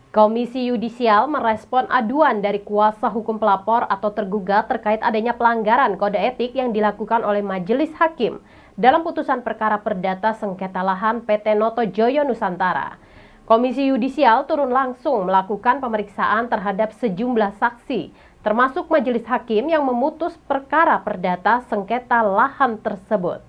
Komisi Yudisial merespon aduan dari kuasa hukum pelapor atau tergugat terkait adanya pelanggaran kode etik yang dilakukan oleh Majelis Hakim dalam putusan perkara perdata sengketa lahan PT Noto Joyo Nusantara. Komisi Yudisial turun langsung melakukan pemeriksaan terhadap sejumlah saksi, termasuk Majelis Hakim yang memutus perkara perdata sengketa lahan tersebut.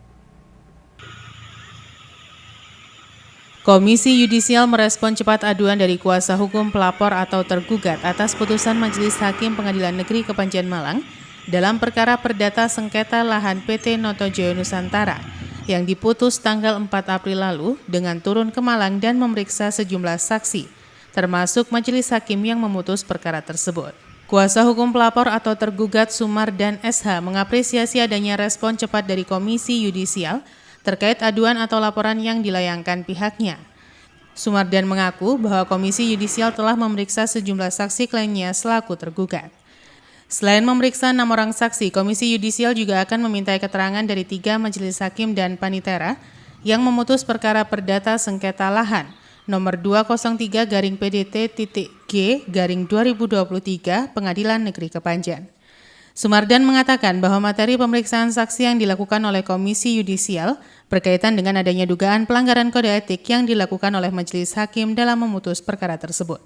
Komisi Yudisial merespon cepat aduan dari kuasa hukum pelapor atau tergugat atas putusan Majelis Hakim Pengadilan Negeri Kepanjen Malang dalam perkara perdata sengketa lahan PT Noto Joyo Nusantara yang diputus tanggal 4 April lalu dengan turun ke Malang dan memeriksa sejumlah saksi, termasuk Majelis Hakim yang memutus perkara tersebut. Kuasa hukum pelapor atau tergugat Sumardan SH mengapresiasi adanya respon cepat dari Komisi Yudisial terkait aduan atau laporan yang dilayangkan pihaknya. Sumardan mengaku bahwa Komisi Yudisial telah memeriksa sejumlah saksi kliennya selaku tergugat. Selain memeriksa 6 orang saksi, Komisi Yudisial juga akan memintai keterangan dari 3 majelis hakim dan panitera yang memutus perkara perdata sengketa lahan nomor 203-PDT.G/2023 Pengadilan Negeri Kepanjen. Sumardan mengatakan bahwa materi pemeriksaan saksi yang dilakukan oleh Komisi Yudisial berkaitan dengan adanya dugaan pelanggaran kode etik yang dilakukan oleh Majelis Hakim dalam memutus perkara tersebut.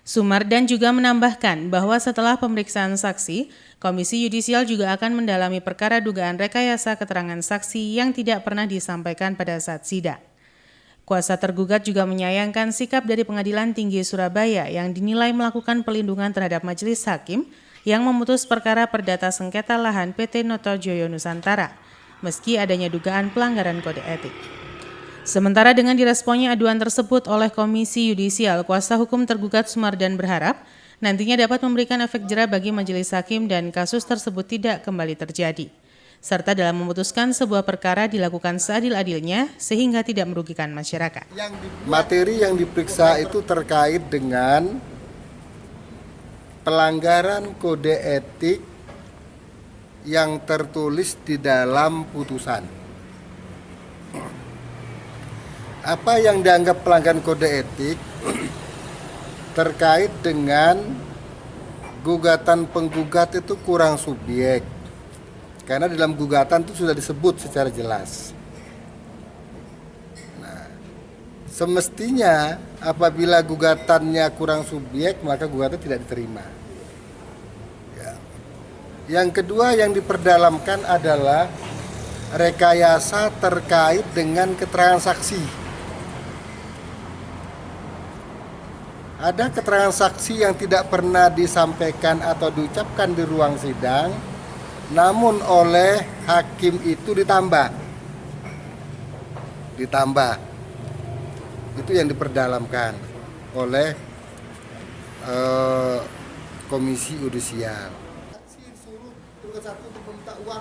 Sumardan juga menambahkan bahwa setelah pemeriksaan saksi, Komisi Yudisial juga akan mendalami perkara dugaan rekayasa keterangan saksi yang tidak pernah disampaikan pada saat sidang. Kuasa tergugat juga menyayangkan sikap dari Pengadilan Tinggi Surabaya yang dinilai melakukan pelindungan terhadap Majelis Hakim yang memutus perkara perdata sengketa lahan PT Noto Joyo Nusantara, meski adanya dugaan pelanggaran kode etik. Sementara dengan diresponnya aduan tersebut oleh Komisi Yudisial, kuasa hukum tergugat Sumardan berharap nantinya dapat memberikan efek jera bagi Majelis Hakim dan kasus tersebut tidak kembali terjadi, serta dalam memutuskan sebuah perkara dilakukan seadil-adilnya sehingga tidak merugikan masyarakat. Materi yang diperiksa itu terkait dengan pelanggaran kode etik yang tertulis di dalam putusan. Apa yang dianggap pelanggaran kode etik terkait dengan gugatan penggugat itu kurang subjek. Karena dalam gugatan itu sudah disebut secara jelas. Nah, semestinya apabila gugatannya kurang subjek, maka gugatan tidak diterima. Ya. Yang kedua yang diperdalamkan adalah rekayasa terkait dengan keterangan saksi. Ada keterangan saksi yang tidak pernah disampaikan atau diucapkan di ruang sidang, namun oleh hakim itu ditambah. Itu yang diperdalamkan oleh Komisi Yudisial.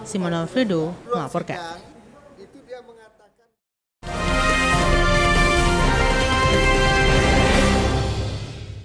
Simon Alfredo melaporkan.